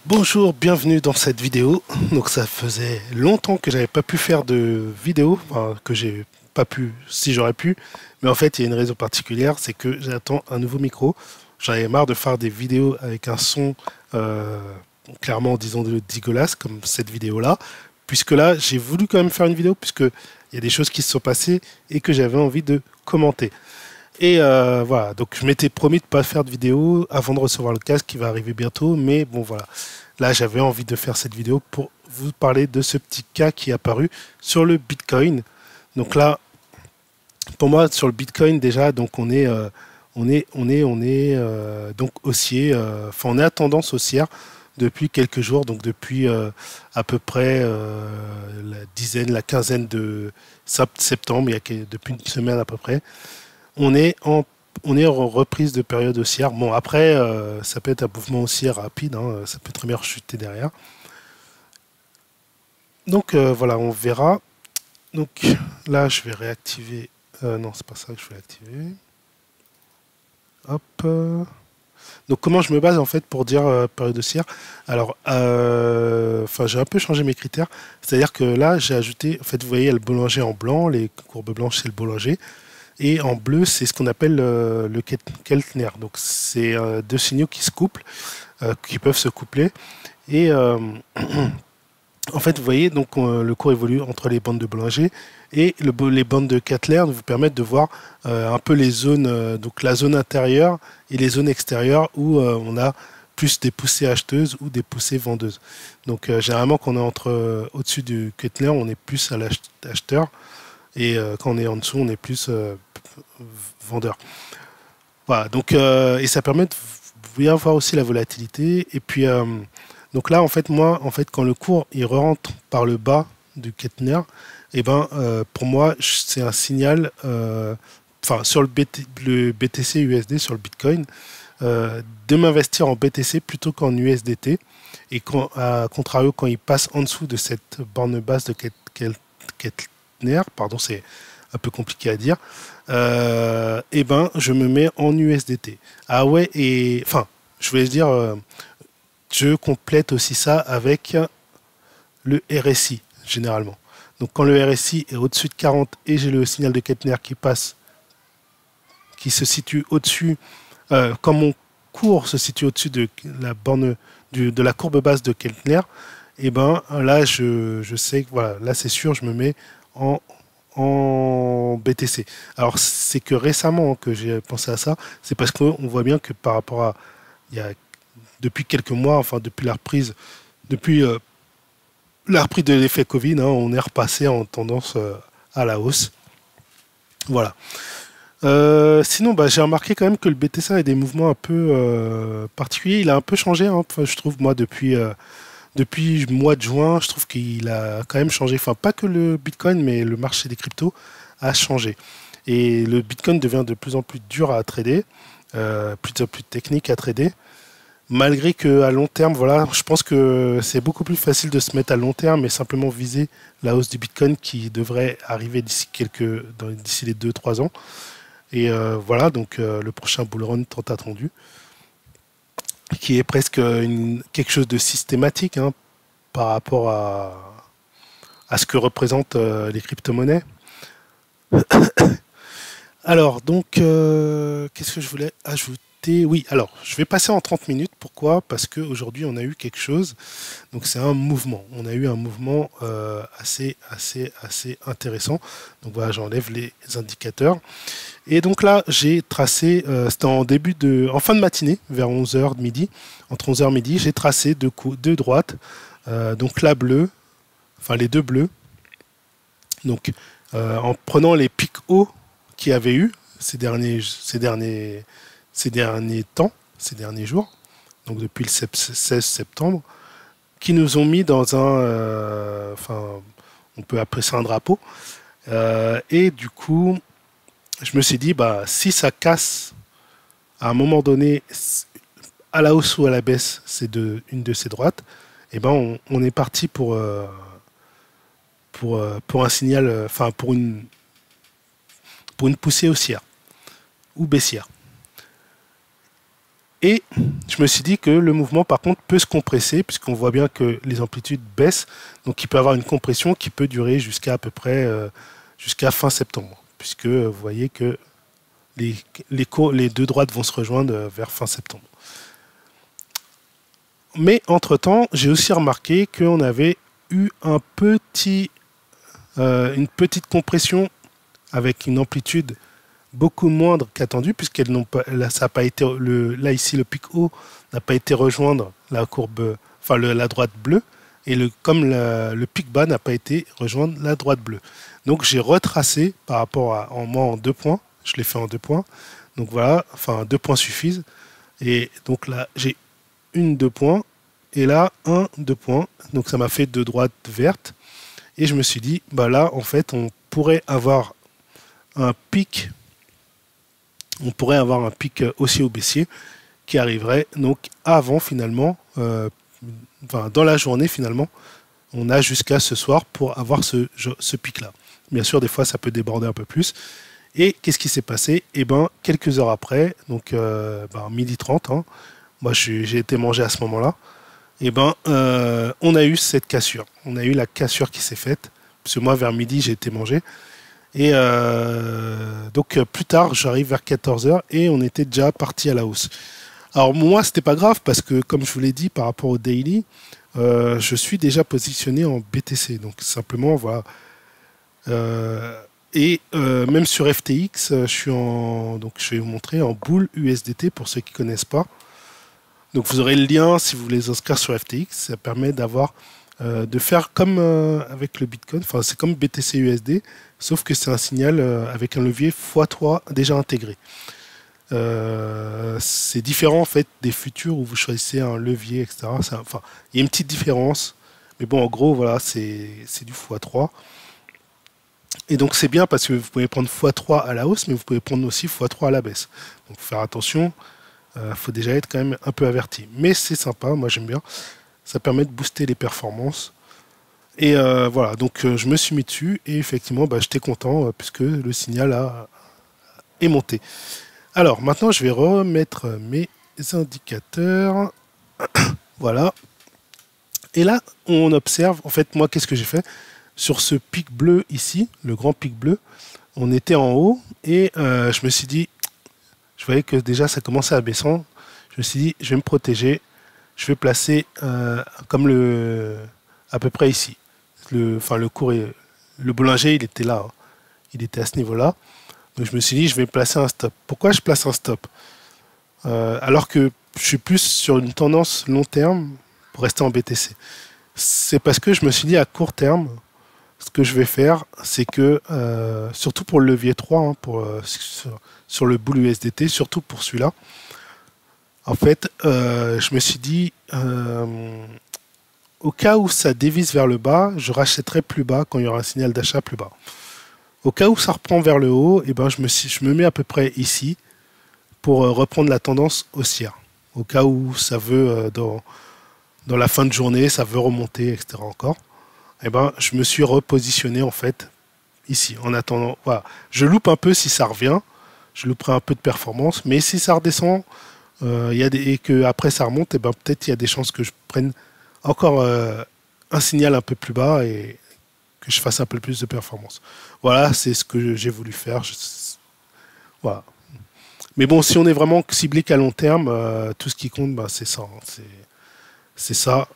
Bonjour, bienvenue dans cette vidéo. Donc ça faisait longtemps que j'avais pas pu faire de vidéo, enfin, que j'ai pas pu, si j'aurais pu, mais en fait il y a une raison particulière, c'est que j'attends un nouveau micro. J'en avais marre de faire des vidéos avec un son euh, clairement disons dégueulasse comme cette vidéo là, puisque là j'ai voulu quand même faire une vidéo puisque il y a des choses qui se sont passées et que j'avais envie de commenter. Et voilà, donc je m'étais promis de ne pas faire de vidéo avant de recevoir le casque qui va arriver bientôt, mais bon voilà. Là, j'avais envie de faire cette vidéo pour vous parler de ce petit cas qui est apparu sur le Bitcoin. Donc là, pour moi, sur le Bitcoin déjà, donc donc haussier, enfin on est à tendance haussière depuis quelques jours, donc depuis à peu près la quinzaine de septembre, depuis une semaine à peu près. On est en reprise de période haussière. Bon, après, ça peut être un mouvement haussier rapide, hein, ça peut très bien chuter derrière. Donc voilà, on verra. Donc là, je vais réactiver. Non, c'est pas ça que je vais activer. Hop. Donc comment je me base en fait pour dire période haussière? Alors, enfin, j'ai un peu changé mes critères. C'est-à-dire que là, j'ai ajouté. En fait, vous voyez, le boulanger en blanc, les courbes blanches, c'est le boulanger. Et en bleu, c'est ce qu'on appelle le Keltner. Donc, c'est deux signaux qui se couplent, qui peuvent se coupler. Et en fait, vous voyez, donc le cours évolue entre les bandes de Bollinger et les bandes de Kettler vous permettent de voir un peu les zones, donc la zone intérieure et les zones extérieures où on a plus des poussées acheteuses ou des poussées vendeuses. Donc, généralement, quand on est au-dessus du Kettler, on est plus à l'acheteur. Et quand on est en dessous, on est plus vendeur. Voilà, donc, et ça permet de bien voir aussi la volatilité. Et puis, donc là, en fait, moi, en fait, quand le cours il rentre par le bas du Kettner, et ben, pour moi, c'est un signal, enfin, sur le BTC USD, sur le Bitcoin, de m'investir en BTC plutôt qu'en USDT. Et quand, à contrario, quand il passe en dessous de cette borne basse de Kettner, pardon, c'est un peu compliqué à dire, et ben je me mets en USDT. Ah ouais, et enfin, je voulais dire, je complète aussi ça avec le RSI, généralement. Donc quand le RSI est au-dessus de 40 et j'ai le signal de Kettner qui passe, qui se situe au-dessus, quand mon cours se situe au-dessus de la borne de la courbe basse de Kettner, et ben là je sais que voilà, là c'est sûr, je me mets en BTC. Alors c'est que récemment que j'ai pensé à ça, c'est parce qu'on voit bien que par rapport à il y a depuis quelques mois, enfin depuis la reprise de l'effet Covid, hein, on est repassé en tendance à la hausse. Voilà. Sinon, bah, j'ai remarqué quand même que le BTC a des mouvements un peu particuliers. Il a un peu changé, hein, enfin, je trouve, moi, depuis le mois de juin, je trouve qu'il a quand même changé. Enfin, pas que le Bitcoin, mais le marché des cryptos a changé. Et le Bitcoin devient de plus en plus dur à trader, plus en plus technique à trader. Malgré que à long terme, voilà, je pense que c'est beaucoup plus facile de se mettre à long terme et simplement viser la hausse du Bitcoin qui devrait arriver d'ici les 2-3 ans. Et voilà, donc le prochain bull run tant attendu, qui est presque quelque chose de systématique, hein, par rapport à ce que représentent les crypto-monnaies. Alors, donc, qu'est-ce que je voulais ajouter? Oui, alors, je vais passer en 30 minutes. Pourquoi? Parce qu'aujourd'hui, on a eu quelque chose. Donc, c'est un mouvement. On a eu un mouvement assez intéressant. Donc, voilà, j'enlève les indicateurs. Et donc là, j'ai tracé, c'était en fin de matinée, vers 11h midi, entre 11h midi, j'ai tracé deux droites. Donc la bleue, enfin les deux bleus, donc en prenant les pics hauts qu'il y avait eu ces derniers temps, ces derniers jours, donc depuis le 16 septembre, qui nous ont mis dans enfin, on peut appeler ça un drapeau. Et du coup, je me suis dit, bah, si ça casse à un moment donné, à la hausse ou à la baisse, c'est une de ces droites, et ben on est parti pour un signal, enfin pour une poussée haussière ou baissière. Et je me suis dit que le mouvement, par contre, peut se compresser, puisqu'on voit bien que les amplitudes baissent. Donc, il peut avoir une compression qui peut durer jusqu'à à peu près jusqu'à fin septembre, puisque vous voyez que les deux droites vont se rejoindre vers fin septembre. Mais entre-temps, j'ai aussi remarqué qu'on avait eu une petite compression avec une amplitude beaucoup moindre qu'attendu, puisqu'elles n'ont pas, là, ça a pas été là ici le pic haut n'a pas été rejoindre la courbe, enfin la droite bleue, et comme le pic bas n'a pas été rejoindre la droite bleue. Donc j'ai retracé par rapport à en 2 points, je l'ai fait en 2 points. Donc voilà, enfin 2 points suffisent. Et donc là j'ai 2 points, et là 2 points. Donc ça m'a fait 2 droites vertes. Et je me suis dit, bah là en fait on pourrait avoir un pic haussier ou baissier qui arriverait donc avant finalement, enfin dans la journée finalement, on a jusqu'à ce soir pour avoir ce pic là. Bien sûr des fois ça peut déborder un peu plus. Et qu'est-ce qui s'est passé? Eh ben quelques heures après, donc 12h30, hein, moi j'ai été mangé à ce moment-là, et ben on a eu cette cassure. On a eu la cassure qui s'est faite, parce que moi vers midi j'ai été mangé. Et donc plus tard, j'arrive vers 14h et on était déjà parti à la hausse. Alors moi, c'était pas grave parce que, comme je vous l'ai dit, par rapport au daily, je suis déjà positionné en BTC. Donc simplement, voilà. Même sur FTX, donc je vais vous montrer en boule USDT pour ceux qui connaissent pas. Donc vous aurez le lien si vous voulez inscrire sur FTX. Ça permet de faire comme avec le Bitcoin. Enfin, c'est comme BTC USD, sauf que c'est un signal avec un levier x3 déjà intégré. C'est différent en fait des futurs où vous choisissez un levier, etc. Enfin, il y a une petite différence, mais bon, en gros, voilà, c'est du x3. Et donc c'est bien parce que vous pouvez prendre x3 à la hausse, mais vous pouvez prendre aussi x3 à la baisse. Donc faut faire attention, faut déjà être quand même un peu averti. Mais c'est sympa, moi j'aime bien. Ça permet de booster les performances. Et voilà, donc je me suis mis dessus et effectivement, j'étais content puisque le signal est monté. Alors maintenant, je vais remettre mes indicateurs. Voilà. Et là, on observe, en fait, moi, qu'est-ce que j'ai fait? Sur ce pic bleu ici, le grand pic bleu, on était en haut et je me suis dit, je voyais que déjà ça commençait à baisser. Je me suis dit, je vais me protéger. Je vais placer comme à peu près ici. Le boulanger, il était là. Hein. Il était à ce niveau-là. Donc je me suis dit, je vais placer un stop. Pourquoi je place un stop alors que je suis plus sur une tendance long terme pour rester en BTC. C'est parce que je me suis dit à court terme, ce que je vais faire, c'est que, surtout pour le levier 3, hein, sur le bull USDT, surtout pour celui-là, en fait, je me suis dit, au cas où ça dévisse vers le bas, je rachèterai plus bas quand il y aura un signal d'achat plus bas. Au cas où ça reprend vers le haut, je me mets à peu près ici pour reprendre la tendance haussière. Au cas où ça veut, dans la fin de journée, ça veut remonter, etc. encore. Je me suis repositionné en fait ici en attendant. Voilà. Je loupe un peu si ça revient, je louperai un peu de performance, mais si ça redescend et que après ça remonte, peut-être il y a des chances que je prenne encore un signal un peu plus bas et que je fasse un peu plus de performance. Voilà, c'est ce que j'ai voulu faire. Voilà. Mais bon, si on est vraiment ciblé qu'à long terme, tout ce qui compte, c'est ça. Hein. C'est ça.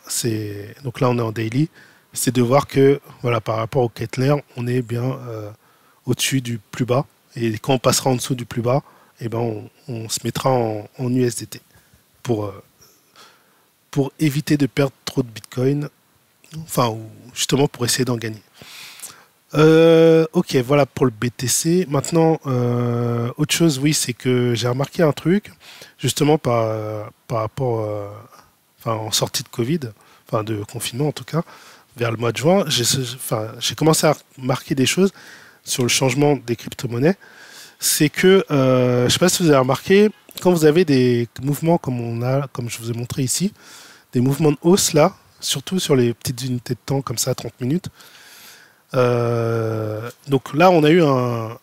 Donc là, on est en daily. C'est de voir que, voilà, par rapport au Kettler, on est bien au-dessus du plus bas. Et quand on passera en dessous du plus bas, on se mettra en USDT pour éviter de perdre trop de Bitcoin. Enfin, ou justement pour essayer d'en gagner. Ok, voilà pour le BTC. Maintenant, autre chose, oui, c'est que j'ai remarqué un truc, justement par rapport, en sortie de Covid, enfin de confinement en tout cas, vers le mois de juin, j'ai commencé à remarquer des choses sur le changement des crypto-monnaies. C'est que, je ne sais pas si vous avez remarqué, quand vous avez des mouvements comme je vous ai montré ici, des mouvements de hausse là, surtout sur les petites unités de temps comme ça, 30 minutes. Donc là, on a eu un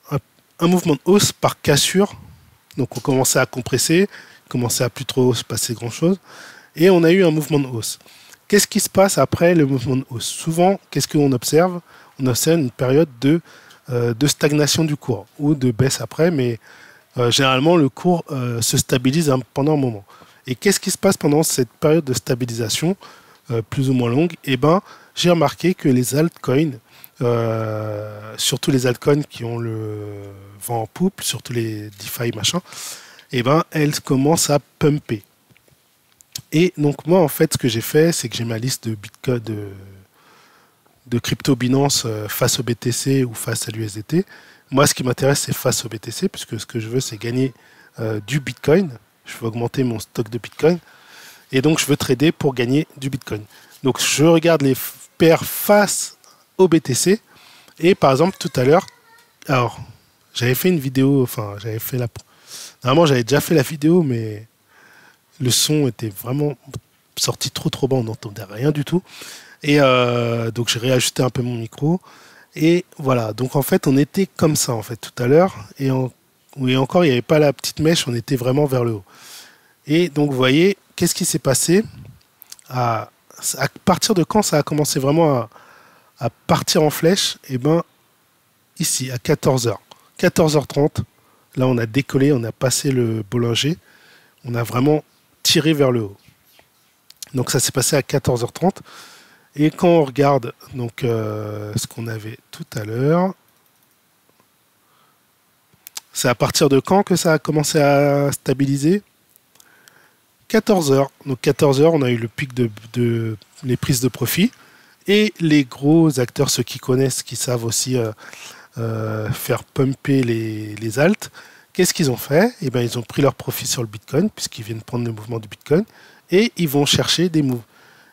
mouvement de hausse par cassure. Donc on commençait à compresser, commençait à plus trop se passer grand-chose. Et on a eu un mouvement de hausse. Qu'est-ce qui se passe après le mouvement de hausse? Souvent, qu'est-ce qu'on observe? On observe une période de stagnation du cours ou de baisse après, mais généralement, le cours se stabilise pendant un moment. Et qu'est-ce qui se passe pendant cette période de stabilisation, plus ou moins longue? Eh ben, j'ai remarqué que les altcoins, surtout les altcoins qui ont le vent en poupe, surtout les DeFi machin, eh ben, elles commencent à pumper. Et donc moi, en fait, ce que j'ai fait, c'est que j'ai ma liste de Bitcoin, de crypto Binance face au BTC ou face à l'USDT. Moi, ce qui m'intéresse, c'est face au BTC, puisque ce que je veux, c'est gagner du Bitcoin. Je veux augmenter mon stock de Bitcoin. Et donc, je veux trader pour gagner du Bitcoin. Donc, je regarde les paires face au BTC. Et par exemple, tout à l'heure, alors, j'avais fait une vidéo, enfin, normalement, j'avais déjà fait la vidéo, mais le son était vraiment sorti trop bas, on n'entendait rien du tout. Et donc, j'ai réajusté un peu mon micro. Et voilà, donc en fait, on était comme ça, en fait, tout à l'heure. Et encore, il n'y avait pas la petite mèche, on était vraiment vers le haut. Et donc, vous voyez, qu'est-ce qui s'est passé à partir de quand ça a commencé vraiment à partir en flèche? Et ben ici, à 14h. 14h30, là, on a décollé, on a passé le Bollinger. On a vraiment tiré vers le haut. Donc, ça s'est passé à 14h30. Et quand on regarde donc ce qu'on avait tout à l'heure, c'est à partir de quand que ça a commencé à stabiliser? 14 heures. Donc 14 heures, on a eu le pic de les prises de profit. Et les gros acteurs, ceux qui connaissent, qui savent aussi faire pumper les alts, qu'est-ce qu'ils ont fait? Eh bien, ils ont pris leur profit sur le Bitcoin, puisqu'ils viennent prendre le mouvement du Bitcoin, et ils vont chercher des moves.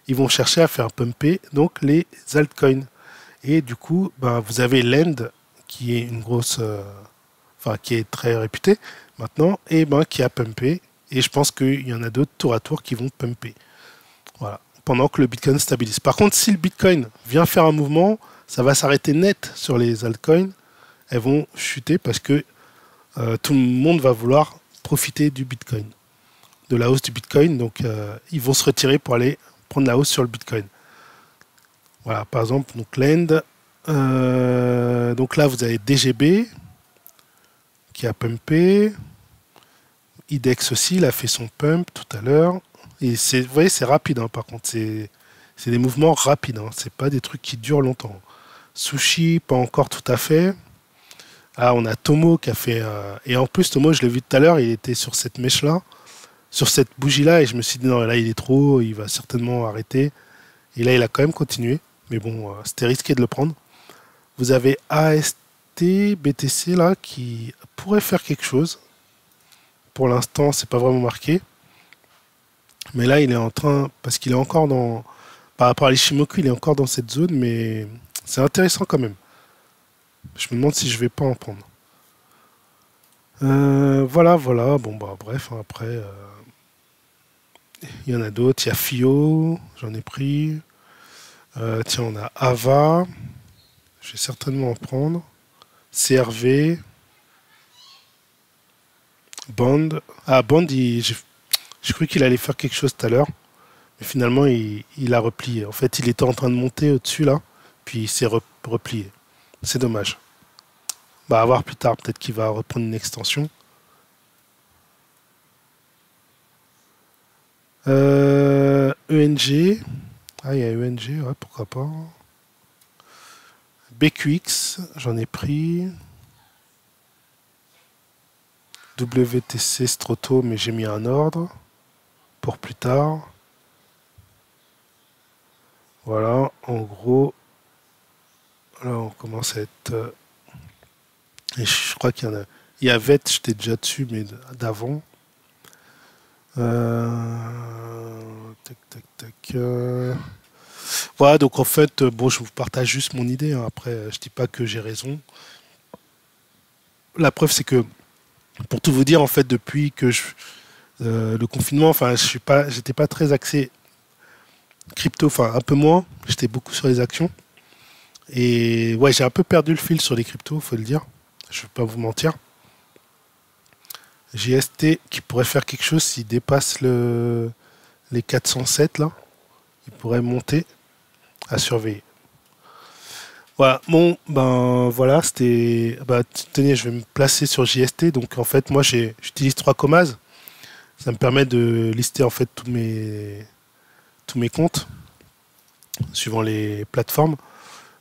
Ils vont chercher à faire pumper donc les altcoins. Et du coup, ben, vous avez Lend, qui est une grosse, qui est très réputée maintenant, et ben, qui a pumpé. Et je pense qu'il y en a d'autres tour à tour qui vont pumper. Voilà. Pendant que le Bitcoin stabilise. Par contre, si le Bitcoin vient faire un mouvement, ça va s'arrêter net sur les altcoins. Elles vont chuter parce que tout le monde va vouloir profiter du Bitcoin, de la hausse du Bitcoin. Donc, ils vont se retirer pour aller prendre la hausse sur le Bitcoin. Voilà, par exemple, donc Lend. Donc là, vous avez DGB qui a pumpé. IDEX aussi, il a fait son pump tout à l'heure. Et vous voyez, c'est rapide, hein, par contre. C'est des mouvements rapides. Hein, c'est pas des trucs qui durent longtemps. Sushi, pas encore tout à fait. Ah, on a Tomo qui a fait... et en plus, Tomo, je l'ai vu tout à l'heure, il était sur cette mèche-là, sur cette bougie-là, et je me suis dit, non, là, il est trop haut, il va certainement arrêter. Et là, il a quand même continué. Mais bon, c'était risqué de le prendre. Vous avez AST, BTC, là, qui pourrait faire quelque chose. Pour l'instant, c'est pas vraiment marqué. Mais là, il est en train... Parce qu'il est encore dans... Par rapport à l'Ishimoku, il est encore dans cette zone, mais c'est intéressant quand même. Je me demande si je vais pas en prendre. Voilà. Bon, bah, bref, hein, après... il y en a d'autres. Il y a FIO, j'en ai pris. Tiens, on a AVA. Je vais certainement en prendre. CRV. Bond. Ah, Bond, j'ai cru qu'il allait faire quelque chose tout à l'heure. Mais finalement, il a replié. En fait, il était en train de monter au-dessus, là. Puis il s'est replié. C'est dommage. Bah, à voir plus tard. Peut-être qu'il va reprendre une extension. ENG. Ah, il y a ENG, ouais, pourquoi pas. BQX, j'en ai pris. WTC Stroto, mais j'ai mis un ordre pour plus tard. Voilà, en gros, là on commence à être... et je crois qu'il y en a... Il y a VET, j'étais déjà dessus, mais d'avant. Tac. Voilà, donc en fait, bon, je vous partage juste mon idée. Hein. Après, je dis pas que j'ai raison. La preuve, c'est que, pour tout vous dire, en fait, depuis que le confinement, enfin, j'étais pas très axé crypto, enfin, un peu moins. J'étais beaucoup sur les actions. Et ouais, j'ai un peu perdu le fil sur les cryptos, faut le dire. Je vais pas vous mentir. JST qui pourrait faire quelque chose s'il dépasse les 407 là. Il pourrait monter à surveiller. Voilà, bon, ben voilà, c'était. Bah, tenez, je vais me placer sur JST. Donc en fait, moi j'utilise 3 commas. Ça me permet de lister en fait tous mes comptes suivant les plateformes.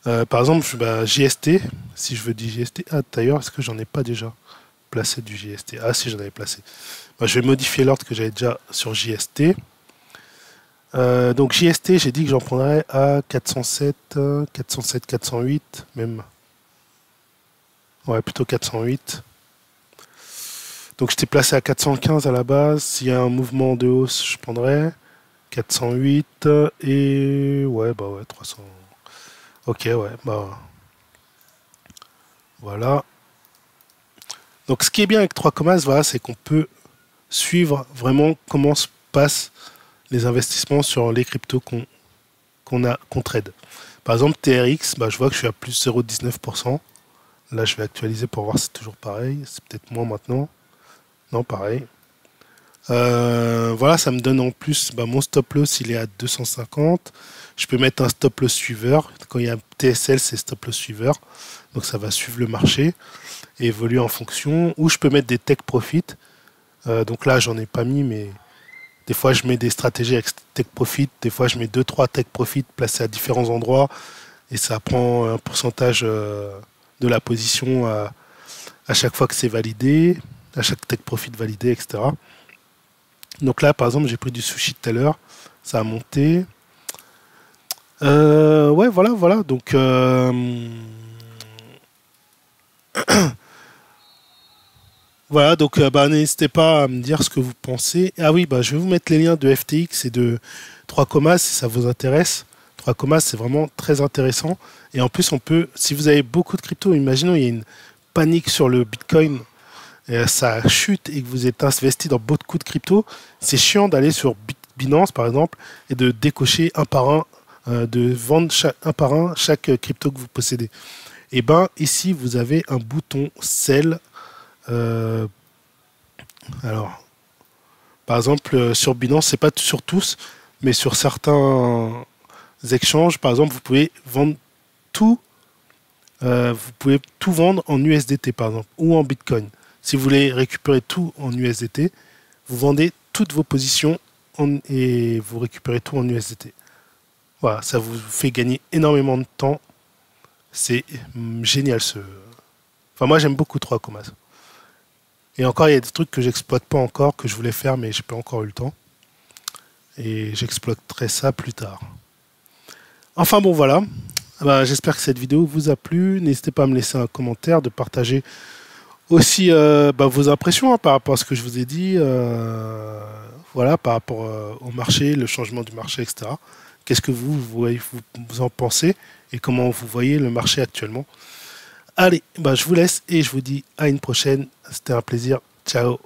Par exemple, JST, si je veux du JST, ah d'ailleurs, est-ce que j'en ai pas déjà placé du JST? Ah si, j'en avais placé. Bah, je vais modifier l'ordre que j'avais déjà sur JST. Donc JST, j'ai dit que j'en prendrais à 407, 408, même. Ouais, plutôt 408. Donc j'étais placé à 415 à la base. S'il y a un mouvement de hausse, je prendrais 408 et ouais, bah ouais, 300. Ok, ouais, bah voilà. Donc ce qui est bien avec 3 commas, voilà, c'est qu'on peut suivre vraiment comment se passent les investissements sur les cryptos qu'on trade. Par exemple, TRX, bah, je vois que je suis à plus 0,19%. Là, je vais actualiser pour voir si c'est toujours pareil. C'est peut-être moins maintenant. Non, pareil. Voilà, ça me donne en plus mon stop loss, il est à 250. Je peux mettre un stop loss suiveur. Quand il y a un TSL, c'est stop loss suiveur. Donc ça va suivre le marché et évoluer en fonction. Ou je peux mettre des take profit. Donc là, j'en ai pas mis, mais des fois, je mets des stratégies avec take profit. Des fois, je mets 2-3 take profit placés à différents endroits. Et ça prend un pourcentage de la position à chaque fois que c'est validé, à chaque take profit validé, etc. Donc là, par exemple, j'ai pris du sushi tout à l'heure. Ça a monté. Ouais, voilà. Donc, voilà, donc n'hésitez pas à me dire ce que vous pensez. Ah oui, je vais vous mettre les liens de FTX et de 3 commas si ça vous intéresse. 3 commas, c'est vraiment très intéressant. Et en plus, on peut, si vous avez beaucoup de crypto, imaginons il y a une panique sur le Bitcoin, ça chute et que vous êtes investi dans beaucoup de crypto, c'est chiant d'aller sur Binance par exemple et de décocher un par un, de vendre un par un chaque crypto que vous possédez. Et ici vous avez un bouton sell. Alors, par exemple sur Binance, c'est pas sur tous, mais sur certains échanges, par exemple, vous pouvez vendre tout. Vous pouvez tout vendre en USDT par exemple ou en Bitcoin. Si vous voulez récupérer tout en USDT, vous vendez toutes vos positions et vous récupérez tout en USDT. Voilà, ça vous fait gagner énormément de temps. C'est génial Enfin, moi j'aime beaucoup 3 commas. Et encore, il y a des trucs que j'exploite pas encore, que je voulais faire, mais j'ai pas encore eu le temps. Et j'exploiterai ça plus tard. Enfin bon, voilà. J'espère que cette vidéo vous a plu. N'hésitez pas à me laisser un commentaire, de partager aussi vos impressions par rapport à ce que je vous ai dit. Voilà, par rapport au marché, le changement du marché, etc. Qu'est-ce que vous en pensez et comment vous voyez le marché actuellement? Allez, je vous laisse et je vous dis à une prochaine. C'était un plaisir. Ciao.